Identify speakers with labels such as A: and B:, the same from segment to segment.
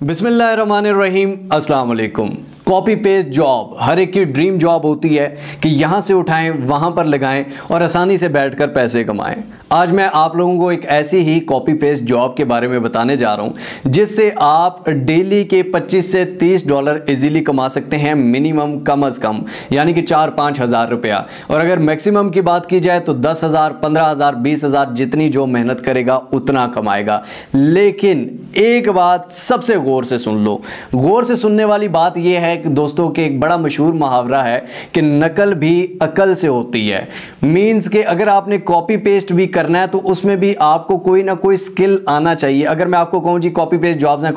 A: बिस्मिल्लाहिर्रहमानिर्रहीम, अस्सलाम वालेकुम। कॉपी पेस्ट जॉब हर एक की ड्रीम जॉब होती है कि यहाँ से उठाएं, वहाँ पर लगाएं और आसानी से बैठकर पैसे कमाएं। आज मैं आप लोगों को एक ऐसी ही कॉपी पेस्ट जॉब के बारे में बताने जा रहा हूँ जिससे आप डेली के 25 से 30 डॉलर इजीली कमा सकते हैं, मिनिमम कम अज़ कम, यानी कि 4-5 हज़ार रुपया। और अगर मैक्सिमम की बात की जाए तो 10,000, 15,000, 20,000, जितनी जो मेहनत करेगा उतना कमाएगा। लेकिन एक बात सबसे गौर से सुन लो। गौर से सुनने वाली बात यह है कि दोस्तों के एक बड़ा मशहूर मुहावरा है कि नकल भी अकल से होती है। मींस के अगर आपने कॉपी पेस्ट भी करना है तो उसमें भी आपको कोई ना कोई स्किल आना चाहिए। अगर मैं आपको कहूं जी कॉपी पेस्ट जॉब्स हैं,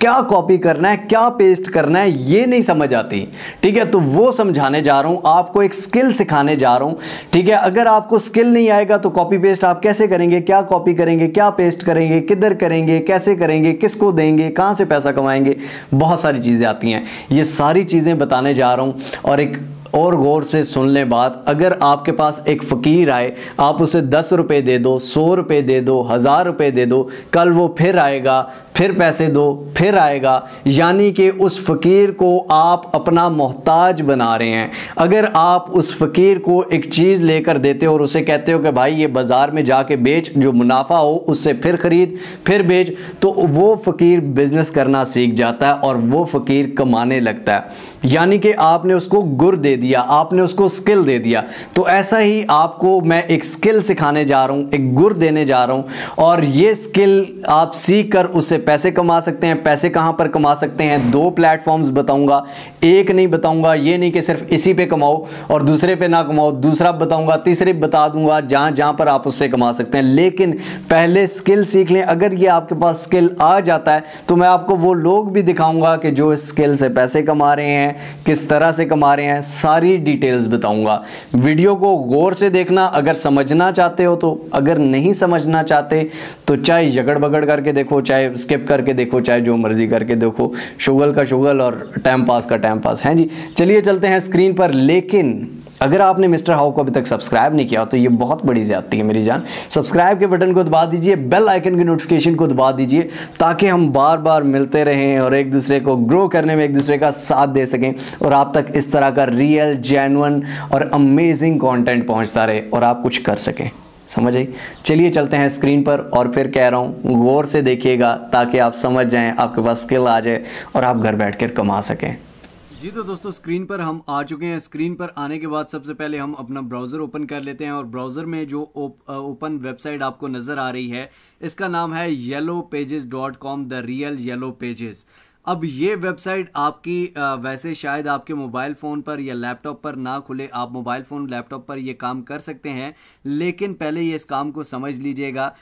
A: क्या कॉपी करना है, क्या पेस्ट करना है, ये नहीं समझ आती, ठीक है, तो वो समझाने जा रहा हूं, आपको एक स्किल सिखाने जा रहा हूं, ठीक है। अगर आपको स्किल नहीं आएगा तो कॉपी पेस्ट आप कैसे करेंगे, क्या कॉपी करेंगे, क्या पेस्ट करेंगे, किधर करेंगे, कैसे करेंगे, किसको देंगे, कहां से पैसा कमाएंगे, बहुत सारी चीजें आती हैं। ये सारी चीजें बताने जा रहा हूं। और एक और गौर से सुन ले बात, अगर आपके पास एक फ़कीर आए, आप उसे 10 रुपये दे दो, 100 रुपये दे दो, 1000 रुपये दे दो, कल वो फिर आएगा, फिर पैसे दो, फिर आएगा, यानी कि उस फ़कीर को आप अपना मोहताज बना रहे हैं। अगर आप उस फ़कीर को एक चीज़ लेकर देते हो और उसे कहते हो कि भाई ये बाज़ार में जाके बेच, जो मुनाफा हो उससे फिर ख़रीद, फिर बेच, तो वो फ़कीर बिज़नेस करना सीख जाता है और वो फ़कीर कमाने लगता है। यानी कि आपने उसको गुर दे दिया, आपने उसको स्किल दे दिया। तो ऐसा ही आपको मैं एक स्किल सिखाने जा रहा हूँ, एक गुर देने जा रहा हूँ, और ये स्किल आप सीख कर उससे पैसे कमा सकते हैं। पैसे कहाँ पर कमा सकते हैं, 2 प्लेटफॉर्म्स बताऊंगा, एक नहीं बताऊंगा। ये नहीं कि सिर्फ इसी पे कमाओ और दूसरे पे ना कमाओ, दूसरा बताऊंगा, तीसरे बता दूंगा, जहाँ जहाँ पर आप उससे कमा सकते हैं। लेकिन पहले स्किल सीख लें। अगर ये आपके पास स्किल आ जाता है तो मैं आपको वो लोग भी दिखाऊंगा कि जो इस स्किल से पैसे कमा रहे हैं, किस तरह से कमा रहे हैं, सारी डिटेल्स बताऊंगा। वीडियो को गौर से देखना अगर समझना चाहते हो तो, अगर नहीं समझना चाहते तो चाहे जगड़ बगड़ करके देखो, चाहे स्किप करके देखो, चाहे जो मर्जी करके देखो, शुगल का शुगल और टाइम पास का टाइम पास है जी। चलिए चलते हैं स्क्रीन पर। लेकिन अगर आपने मिस्टर हाउ को अभी तक सब्सक्राइब नहीं किया तो ये बहुत बड़ी ज़्यादती है मेरी जान। सब्सक्राइब के बटन को दबा दीजिए, बेल आइकन की नोटिफिकेशन को दबा दीजिए, ताकि हम बार बार मिलते रहें और एक दूसरे को ग्रो करने में एक दूसरे का साथ दे सकें और आप तक इस तरह का रियल, जेन्युइन और अमेजिंग कंटेंट पहुंचता रहे और आप कुछ कर सकें। समझ आई? चलिए चलते हैं स्क्रीन पर। और फिर कह रहा हूँ गौर से देखिएगा ताकि आप समझ जाएं, आपके पास स्किल आ जाए और आप घर बैठ कर कमा सकें जी। तो दोस्तों स्क्रीन पर हम आ चुके हैं। स्क्रीन पर आने के बाद सबसे पहले हम अपना ब्राउज़र ओपन कर लेते हैं और ब्राउज़र में जो ओपन वेबसाइट आपको नज़र आ रही है इसका नाम है yellowpages.com, the real yellow pages. अब ये वेबसाइट आपकी वैसे शायद आपके मोबाइल फ़ोन पर या लैपटॉप पर ना खुले, आप मोबाइल फ़ोन लैपटॉप पर ये काम कर सकते हैं, लेकिन पहले ये इस काम को समझ लीजिएगा।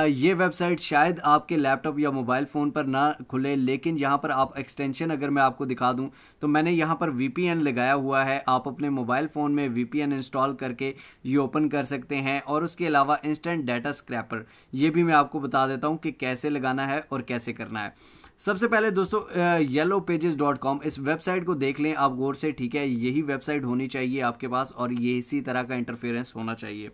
A: ये वेबसाइट शायद आपके लैपटॉप या मोबाइल फ़ोन पर ना खुले, लेकिन यहाँ पर आप एक्सटेंशन अगर मैं आपको दिखा दूँ तो मैंने यहाँ पर VPN लगाया हुआ है। आप अपने मोबाइल फ़ोन में VPN इंस्टॉल करके ये ओपन कर सकते हैं। और उसके अलावा इंस्टेंट डाटा स्क्रैपर, ये भी मैं आपको बता देता हूँ कि कैसे लगाना है और कैसे करना है। सबसे पहले दोस्तों yellowpages.com, इस वेबसाइट को देख लें आप गौर से, ठीक है। यही वेबसाइट होनी चाहिए आपके पास और ये इसी तरह का इंटरफेरेंस होना चाहिए।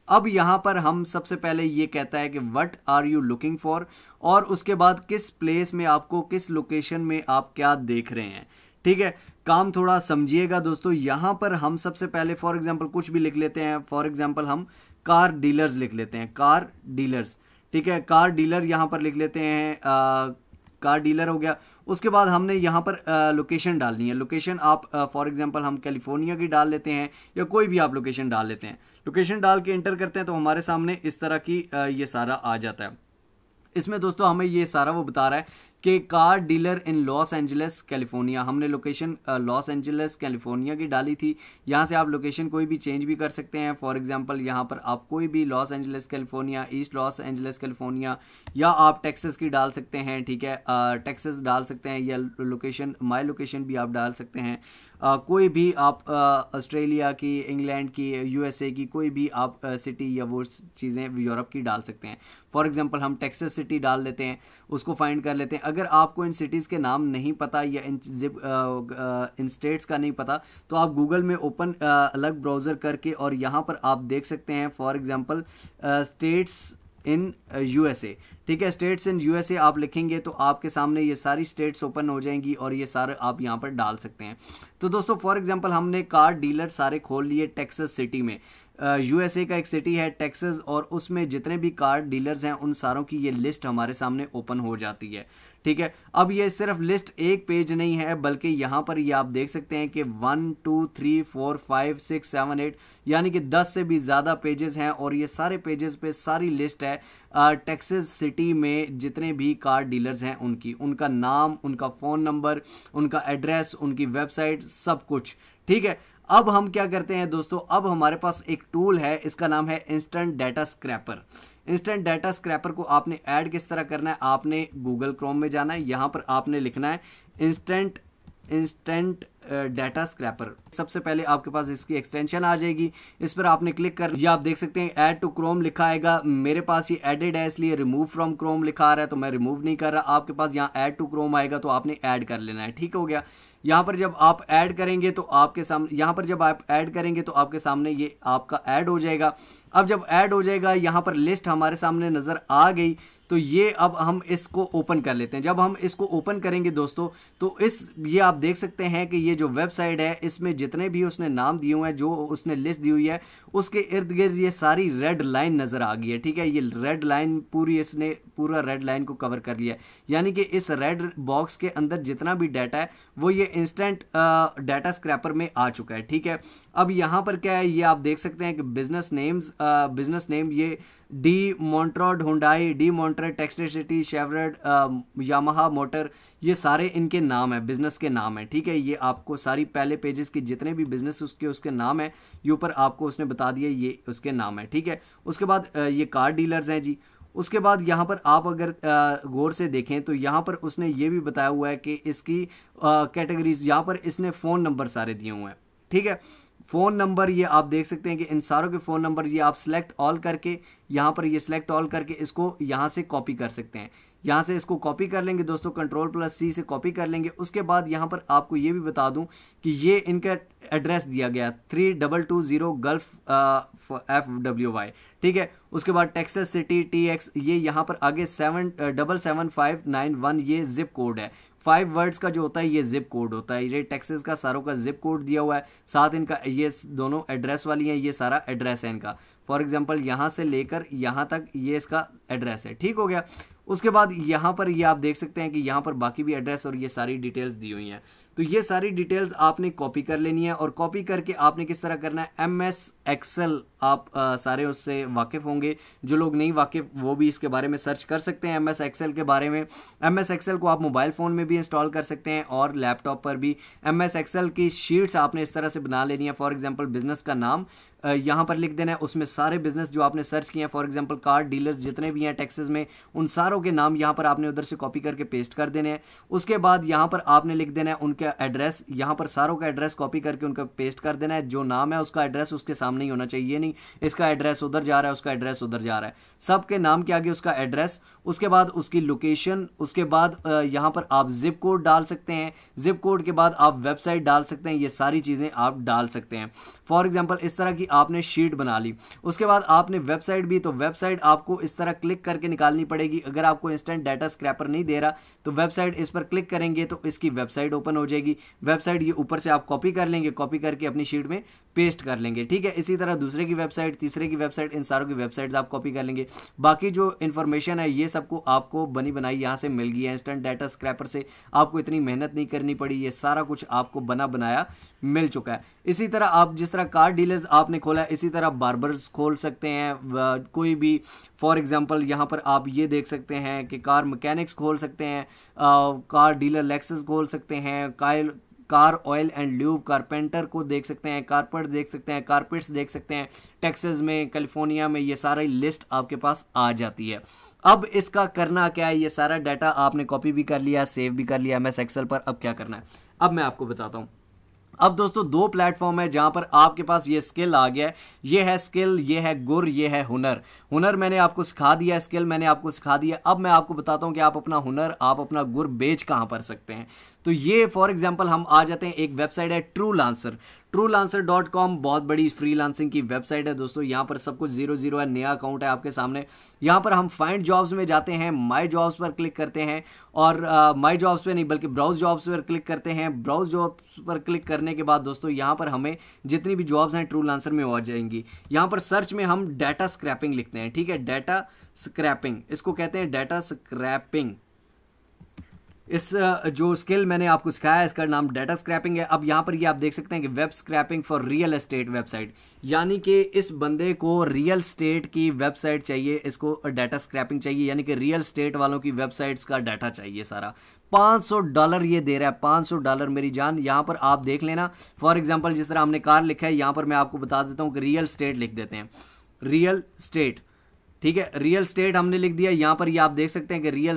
A: अब यहाँ पर हम सबसे पहले ये कहता है कि what are you looking for, और उसके बाद किस प्लेस में आपको, किस लोकेशन में आप क्या देख रहे हैं, ठीक है। काम थोड़ा समझिएगा दोस्तों। यहाँ पर हम सबसे पहले फॉर एग्जांपल कुछ भी लिख लेते हैं। फॉर एग्जांपल हम कार डीलर्स लिख लेते हैं, कार डीलर्स, ठीक है। कार डीलर यहाँ पर लिख लेते हैं, कार डीलर हो गया। उसके बाद हमने यहाँ पर लोकेशन डालनी है। लोकेशन आप फॉर एग्जांपल हम कैलिफोर्निया की डाल लेते हैं या कोई भी आप लोकेशन डाल लेते हैं। लोकेशन डाल के इंटर करते हैं तो हमारे सामने इस तरह की ये सारा आ जाता है। इसमें दोस्तों हमें ये सारा वो बता रहा है कि कार डीलर इन लॉस एंजलिस कैलिफोर्निया। हमने लोकेशन लॉस एंजलिस कैलिफोर्निया की डाली थी। यहाँ से आप लोकेशन कोई भी चेंज भी कर सकते हैं। फॉर एग्जांपल यहाँ पर आप कोई भी Los Angeles California, east Los Angeles California, या आप टेक्सास की डाल सकते हैं, ठीक है। टेक्सास डाल सकते हैं या लोकेशन, माई लोकेशन भी आप डाल सकते हैं। कोई भी आप ऑस्ट्रेलिया की, इंग्लैंड की, USA की कोई भी आप सिटी या वो चीज़ें यूरोप की डाल सकते हैं। फॉर एग्जांपल हम टेक्सास सिटी डाल लेते हैं, उसको फाइंड कर लेते हैं। अगर आपको इन सिटीज़ के नाम नहीं पता या इन स्टेट्स का नहीं पता तो आप गूगल में ओपन अलग ब्राउज़र करके और यहाँ पर आप देख सकते हैं। For example states in USA, ठीक है, स्टेट्स इन यूएसए आप लिखेंगे तो आपके सामने ये सारी स्टेट्स ओपन हो जाएंगी और ये सारे आप यहाँ पर डाल सकते हैं। तो दोस्तों फॉर एग्जांपल हमने कार डीलर सारे खोल लिए टेक्सास सिटी में, यूएसए का एक सिटी है टेक्सास, और उसमें जितने भी कार डीलर्स हैं उन सारों की ये लिस्ट हमारे सामने ओपन हो जाती है, ठीक है। अब ये सिर्फ लिस्ट एक पेज नहीं है, बल्कि यहाँ पर ये आप देख सकते हैं कि 1 2 3 4 5 6 7 8 यानी कि 10 से भी ज़्यादा पेजेस हैं, और ये सारे पेजेस पे सारी लिस्ट है टेक्सास सिटी में जितने भी कार डीलर्स हैं उनकी, उनका नाम, उनका फ़ोन नंबर, उनका एड्रेस, उनकी वेबसाइट, सब कुछ, ठीक है। अब हम क्या करते हैं दोस्तों, अब हमारे पास एक टूल है, इसका नाम है instant data scraper. Instant data scraper को आपने ऐड किस तरह करना है, आपने गूगल क्रोम में जाना है, यहां पर आपने लिखना है इंस्टेंट डाटा स्क्रैपर। सबसे पहले आपके पास इसकी एक्सटेंशन आ जाएगी, इस पर आपने क्लिक कर, ये आप देख सकते हैं ऐड टू क्रोम लिखा आएगा। मेरे पास ये एडेड है इसलिए रिमूव फ्रॉम क्रोम लिखा आ रहा है, तो मैं रिमूव नहीं कर रहा। आपके पास यहाँ ऐड टू क्रोम आएगा तो आपने ऐड कर लेना है, ठीक हो गया। यहाँ पर जब आप ऐड करेंगे तो आपके सामने, यहाँ पर जब आप ऐड करेंगे तो आपके सामने ये आपका ऐड हो जाएगा। अब जब ऐड हो जाएगा यहाँ पर लिस्ट हमारे सामने नजर आ गई, तो ये अब हम इसको ओपन कर लेते हैं। जब हम इसको ओपन करेंगे दोस्तों तो ये आप देख सकते हैं कि ये जो वेबसाइट है इसमें जितने भी उसने नाम दिए हुए हैं, जो उसने लिस्ट दी हुई है, उसके इर्द गिर्द ये सारी रेड लाइन नजर आ गई है, ठीक है। ये रेड लाइन पूरी, इसने पूरा रेड लाइन को कवर कर लिया है, यानी कि इस रेड बॉक्स के अंदर जितना भी डाटा है वो ये इंस्टेंट डाटा स्क्रैपर में आ चुका है, ठीक है। अब यहाँ पर क्या है, ये आप देख सकते हैं कि बिजनेस नेम ये डी मॉन्ट्रोड हुंडई, डी मॉन्ट्रेड, टेक्सटिसिटी, शेवरेट, यामाहा मोटर, ये सारे इनके नाम है, बिजनेस के नाम है, ठीक है। ये आपको सारी पहले पेजेस की जितने भी बिजनेस उसके नाम है ये ऊपर आपको उसने बता दिया, ये उसके नाम है, ठीक है। उसके बाद ये कार डीलर्स हैं जी। उसके बाद यहाँ पर आप अगर गौर से देखें तो यहाँ पर उसने ये भी बताया हुआ है कि इसकी कैटेगरीज, यहाँ पर इसने फ़ोन नंबर सारे दिए हुए हैं, ठीक है। फ़ोन नंबर ये आप देख सकते हैं कि इन सारों के फ़ोन नंबर ये आप सेलेक्ट ऑल करके, यहाँ पर ये सिलेक्ट ऑल करके इसको यहाँ से कॉपी कर सकते हैं। यहाँ से इसको कॉपी कर लेंगे दोस्तों, Ctrl+C से कॉपी कर लेंगे। उसके बाद यहाँ पर आपको ये भी बता दूं कि ये इनका एड्रेस दिया गया 3220 गल्फ FWY, ठीक है। उसके बाद टेक्सास सिटी TX, ये यहाँ पर आगे 77591 ये जिप कोड है। 5 वर्ड्स का जो होता है ये जिप कोड होता है, ये टेक्सास का सारों का जिप कोड दिया हुआ है, साथ इनका ये दोनों एड्रेस वाली हैं, ये सारा एड्रेस है इनका। फॉर एग्जांपल यहाँ से लेकर यहाँ तक ये इसका एड्रेस है, ठीक हो गया। उसके बाद यहाँ पर ये आप देख सकते हैं कि यहाँ पर बाकी भी एड्रेस और ये सारी डिटेल्स दी हुई हैं। तो ये सारी डिटेल्स आपने कॉपी कर लेनी है, और कॉपी करके आपने किस तरह करना है, MS Excel आप सारे उससे वाकिफ होंगे। जो लोग नहीं वाकिफ वो भी इसके बारे में सर्च कर सकते हैं MS Excel के बारे में। MS Excel को आप मोबाइल फ़ोन में भी इंस्टॉल कर सकते हैं और लैपटॉप पर भी। MS Excel की शीट्स आपने इस तरह से बना लेनी है। फॉर एग्जाम्पल बिजनेस का नाम यहाँ पर लिख देना है, उसमें सारे बिजनेस जो आपने सर्च किए हैं, फॉर एग्जांपल कार डीलर्स जितने भी हैं टेक्सास में, उन सारों के नाम यहाँ पर आपने उधर से कॉपी करके पेस्ट कर देने हैं। उसके बाद यहाँ पर आपने लिख देना है उनका एड्रेस, यहाँ पर सारों का एड्रेस कॉपी करके उनका पेस्ट कर देना है। जो नाम है उसका एड्रेस उसके सामने ही होना चाहिए, नहीं इसका एड्रेस उधर जा रहा है, उसका एड्रेस उधर जा रहा है, सबके नाम के आगे उसका एड्रेस, उसके बाद उसकी लोकेशन, उसके बाद यहाँ पर आप जिप कोड डाल सकते हैं, जिप कोड के बाद आप वेबसाइट डाल सकते हैं, ये सारी चीज़ें आप डाल सकते हैं। फॉर एग्जाम्पल इस तरह की आपने शीट बना ली। उसके बाद आपने वेबसाइट भी, तो वेबसाइट आपको इस तरह क्लिक करके निकालनी पड़ेगी। अगर आपको इंस्टेंट डाटा स्क्रैपर नहीं दे रहा तो वेबसाइट, इस पर क्लिक करेंगे तो इसकी वेबसाइट ओपन हो जाएगी। वेबसाइट ये ऊपर से आप कॉपी कर लेंगे, कॉपी करके अपनी शीट में पेस्ट कर लेंगे, ठीक है। इसी तरह दूसरे की वेबसाइट, तीसरे की वेबसाइट, इन सारों की वेबसाइट्स आप कॉपी कर लेंगे। बाकी जो इन्फॉर्मेशन है ये सबको आपको बनी बनाई यहाँ से मिल गई है। इंस्टेंट डाटा स्क्रैपर से आपको इतनी मेहनत नहीं करनी पड़ी, ये सारा कुछ आपको बना बनाया मिल चुका है। इसी तरह आप जिस तरह कार डीलर्स आपने खोला, इसी तरह बार्बर्स खोल सकते हैं कोई भी। फॉर एग्जांपल यहाँ पर आप ये देख सकते हैं कि कार मैकेनिक्स खोल सकते हैं, कार डीलर लेक्सस खोल सकते हैं, car oil and lube carpenter को देख सकते हैं, कारपेट देख सकते हैं, कारपेट्स देख सकते हैं। टेक्सास में, कैलिफोर्निया में ये सारी लिस्ट आपके पास आ जाती है। अब इसका करना क्या है, ये सारा डाटा आपने कॉपी भी कर लिया, सेव भी कर लिया MS एक्सेल पर। अब क्या करना है, अब मैं आपको बताता हूँ। अब दोस्तों दो प्लेटफॉर्म है जहां पर आपके पास ये स्किल आ गया है। ये है स्किल, ये है गुर, ये है हुनर। हुनर मैंने आपको सिखा दिया, स्किल मैंने आपको सिखा दिया। अब मैं आपको बताता हूं कि आप अपना हुनर, आप अपना गुर बेच कहां पर सकते हैं। तो ये फॉर एग्जांपल हम आ जाते हैं, एक वेबसाइट है ट्रू लांसर। truelancer.com बहुत बड़ी फ्रीलांसिंग की वेबसाइट है दोस्तों। यहाँ पर सब कुछ 0 है, नया अकाउंट है आपके सामने। यहाँ पर हम फाइंड जॉब्स में जाते हैं, माई जॉब्स पर क्लिक करते हैं और माई जॉब्स पे नहीं बल्कि ब्राउज जॉब्स पर क्लिक करते हैं। ब्राउज जॉब्स पर क्लिक करने के बाद दोस्तों यहाँ पर हमें जितनी भी जॉब्स हैं ट्रूलांसर में आ जाएंगी। यहाँ पर सर्च में हम डाटा स्क्रैपिंग लिखते हैं, ठीक है, डाटा स्क्रैपिंग इसको कहते हैं, डाटा स्क्रैपिंग। इस जो स्किल मैंने आपको सिखाया है इसका नाम डाटा स्क्रैपिंग है। अब यहाँ पर ये आप देख सकते हैं कि web scrapping for real estate website, यानी कि इस बंदे को रियल स्टेट की वेबसाइट चाहिए, इसको डाटा स्क्रैपिंग चाहिए, यानी कि रियल स्टेट वालों की वेबसाइट्स का डाटा चाहिए सारा। $500 ये दे रहा है, $500 मेरी जान। यहाँ पर आप देख लेना, फॉर एग्जाम्पल जिस तरह हमने कार लिखा है, यहाँ पर मैं आपको बता देता हूँ कि रियल स्टेट लिख देते हैं, रियल स्टेट, ठीक है, रियल स्टेट हमने लिख दिया। यहाँ पर ये आप देख सकते हैं कि रियल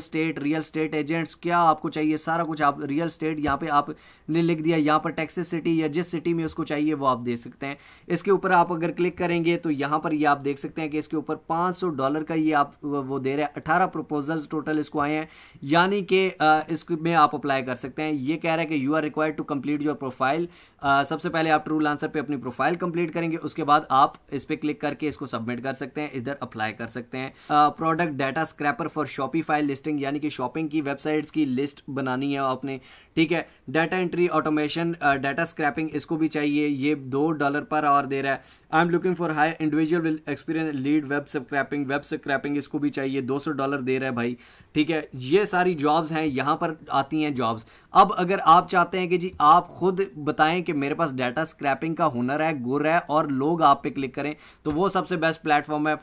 A: स्टेट एजेंट्स क्या आपको चाहिए, सारा कुछ आप रियल स्टेट यहाँ पे आपने लिख दिया। यहाँ पर टेक्सास सिटी या जिस सिटी में उसको चाहिए वो आप देख सकते हैं। इसके ऊपर आप अगर क्लिक करेंगे तो यहाँ पर ये आप देख सकते हैं कि इसके ऊपर $500 का ये आप वो दे रहे हैं। 18 प्रपोजल्स टोटल इसको आए हैं, यानी कि इसमें आप अप्लाई कर सकते हैं। ये कह रहा है कि you are required to complete your profile. सबसे पहले आप ट्रूलांसर पे अपनी प्रोफाइल कंप्लीट करेंगे, उसके बाद आप इस पर क्लिक करके इसको सबमिट कर सकते हैं, इधर अप्लाई कर सकते हैं। Product data scraper for Shopify listing, यानी कि शॉपिंग की वेबसाइट्स की लिस्ट बनानी है आपने, ठीक है। Data entry automation data scraping इसको भी चाहिए, ये $2 पर आवर दे रहा है। I am looking for high individual will experience lead web scrapping इसको भी चाहिए, $200 दे रहा है भाई, ठीक है। ये सारी जॉब्स हैं, यहाँ पर आती हैं जॉब्स। अब अगर आप चाहते हैं कि जी आप खुद बताएं कि मेरे पास डाटा स्क्रैपिंग का हुनर है, गुर है और लोग आप पे क्लिक करें, तो वो सबसे बेस्ट प्लेटफॉर्म है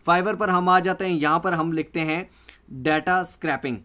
A: फाइवर पर हम आ जाते हैं। यहां पर हम लिखते हैं डाटा स्क्रैपिंग,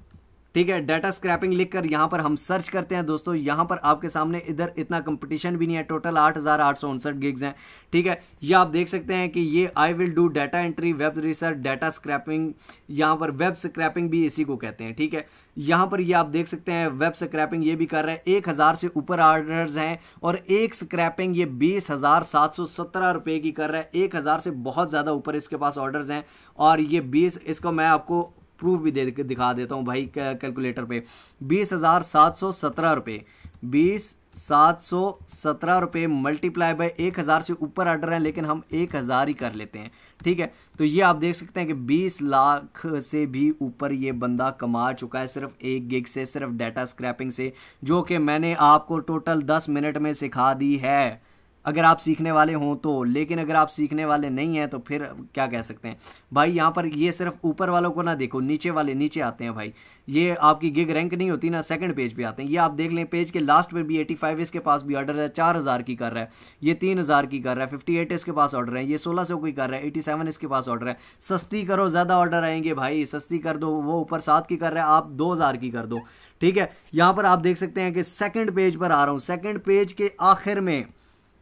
A: ठीक है। डाटा स्क्रैपिंग लिखकर यहां पर हम सर्च करते हैं दोस्तों। यहां पर आपके सामने इधर इतना कंपटीशन भी नहीं है, टोटल 8,859 गिग्स हैं, ठीक है। ये आप देख सकते हैं कि ये I will do data entry, web research, data scraping, यहां पर वेब स्क्रैपिंग भी इसी को कहते हैं, ठीक है। यहां पर ये आप देख सकते हैं वेब स्क्रैपिंग ये भी कर रहा है। 1,000 से ऊपर ऑर्डर्स हैं और एक स्क्रैपिंग ये 20,717 रुपए की कर रहा है। 1,000 से बहुत ज्यादा ऊपर इसके पास ऑर्डर्स हैं और ये 20, इसको मैं आपको प्रूफ भी दिखा देता हूं भाई कैलकुलेटर पे। 20,717 रुपए, 20,717 रुपए मल्टीप्लाई बाय 1,000 से ऊपर ऑर्डर है, लेकिन हम 1,000 ही कर लेते हैं, ठीक है। तो ये आप देख सकते हैं कि 20 लाख से भी ऊपर ये बंदा कमा चुका है सिर्फ एक गिग से, सिर्फ डाटा स्क्रैपिंग से, जो कि मैंने आपको टोटल 10 मिनट में सिखा दी है, अगर आप सीखने वाले हों तो। लेकिन अगर आप सीखने वाले नहीं हैं तो फिर क्या कह सकते हैं भाई। यहाँ पर ये सिर्फ ऊपर वालों को ना देखो, नीचे वाले नीचे आते हैं भाई। ये आपकी गिग रैंक नहीं होती ना, सेकंड पेज पे आते हैं। ये आप देख लें, पेज के लास्ट पे भी 85 इसके पास भी ऑर्डर है, 4,000 की कर रहा है, ये 3,000 की कर रहा है, 58 इसके पास ऑर्डर है, ये 1,600 की कर रहा है, 87 इसके पास ऑर्डर है। सस्ती करो, ज़्यादा ऑर्डर आएंगे भाई, सस्ती कर दो। वो ऊपर 7 की कर रहा है, आप 2,000 की कर दो, ठीक है। यहाँ पर आप देख सकते हैं कि सेकंड पेज पर आ रहा हूँ, सेकंड पेज के आखिर में,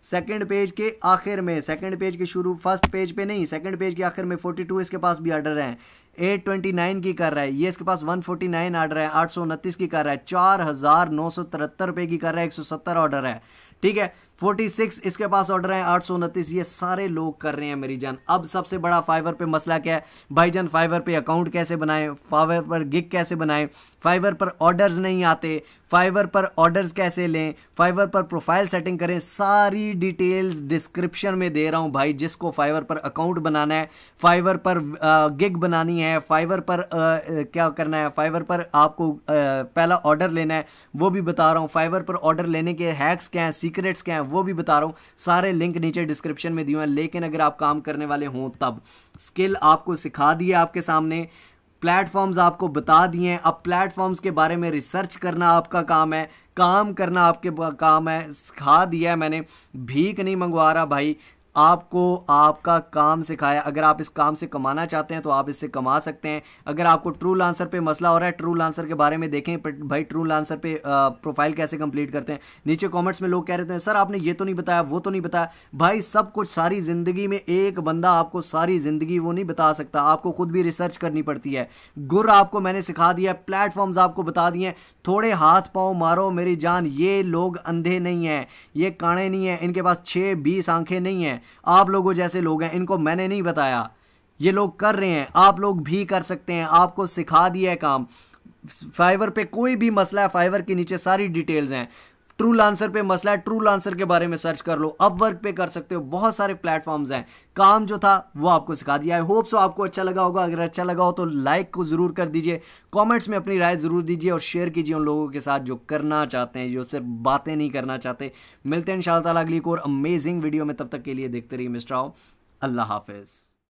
A: सेकंड पेज के शुरू, फर्स्ट पेज पे नहीं, सेकंड पेज के आखिर में 42 इसके पास भी ऑर्डर हैं, 829 की कर रहा है, ये इसके पास 149 ऑर्डर है, 829 की कर रहा है, 4,973 रुपए की कर रहा है, 170 ऑर्डर है, ठीक है। 46 इसके पास ऑर्डर है, 829, ये सारे लोग कर रहे हैं मेरी जान। अब सबसे बड़ा फाइवर पे मसला क्या है भाईजान, फाइवर पे अकाउंट कैसे बनाएं, फाइवर पर गिग कैसे बनाएं, फाइवर पर ऑर्डर्स नहीं आते, फाइवर पर ऑर्डर्स कैसे लें, फाइवर पर प्रोफाइल सेटिंग करें, सारी डिटेल्स डिस्क्रिप्शन में दे रहा हूं भाई। जिसको फाइवर पर अकाउंट बनाना है, फाइवर पर गिग बनानी है, फाइवर पर क्या करना है, फाइवर पर आपको पहला ऑर्डर लेना है, वो भी बता रहा हूं। फाइवर पर ऑर्डर लेने के हैक्स क्या हैं, सीक्रेट्स क्या हैं, वो भी बता रहा हूं। सारे लिंक नीचे डिस्क्रिप्शन में दिए हैं। लेकिन अगर आप काम करने वाले हों तब, स्किल आपको सिखा दी है आपके सामने, प्लेटफॉर्म्स आपको बता दिए हैं, अब प्लेटफॉर्म्स के बारे में रिसर्च करना आपका काम है, काम करना आपके काम है, सिखा दिया है मैंने, भीख नहीं मंगवा रहा भाई, आपको आपका काम सिखाया। अगर आप इस काम से कमाना चाहते हैं तो आप इससे कमा सकते हैं। अगर आपको ट्रूलांसर पे मसला हो रहा है, ट्रूलांसर के बारे में देखें भाई, ट्रूलांसर पे प्रोफाइल कैसे कंप्लीट करते हैं। नीचे कमेंट्स में लोग कह रहे थे सर आपने ये तो नहीं बताया, वो तो नहीं बताया। भाई सब कुछ सारी जिंदगी में एक बंदा आपको सारी जिंदगी वो नहीं बता सकता, आपको खुद भी रिसर्च करनी पड़ती है। गुर आपको मैंने सिखा दिया, प्लेटफॉर्म्स आपको बता दिए, थोड़े हाथ पांव मारो मेरी जान। ये लोग अंधे नहीं है, ये काणे नहीं है, इनके पास 6-20 आंखें नहीं है, आप लोगों जैसे लोग हैं, इनको मैंने नहीं बताया, ये लोग कर रहे हैं, आप लोग भी कर सकते हैं, आपको सिखा दिया है काम। फाइवर पे कोई भी मसला है, फाइवर के नीचे सारी डिटेल्स हैं। ट्रू लांसर पे मसला है, ट्रू लांसर के बारे में सर्च कर लो, अपवर्क पे कर सकते हो, बहुत सारे प्लेटफॉर्म्स हैं। काम जो था वो आपको सिखा दिया। आई होप सो आपको अच्छा लगा होगा। अगर अच्छा लगा हो तो लाइक को जरूर कर दीजिए, कमेंट्स में अपनी राय जरूर दीजिए और शेयर कीजिए उन लोगों के साथ जो करना चाहते हैं, जो सिर्फ बातें नहीं करना चाहते। मिलते हैं इंशाअल्लाह ताला अगली एक और अमेजिंग वीडियो में, तब तक के लिए देखते रहिए मिस्टर आओ। अल्लाह हाफिज।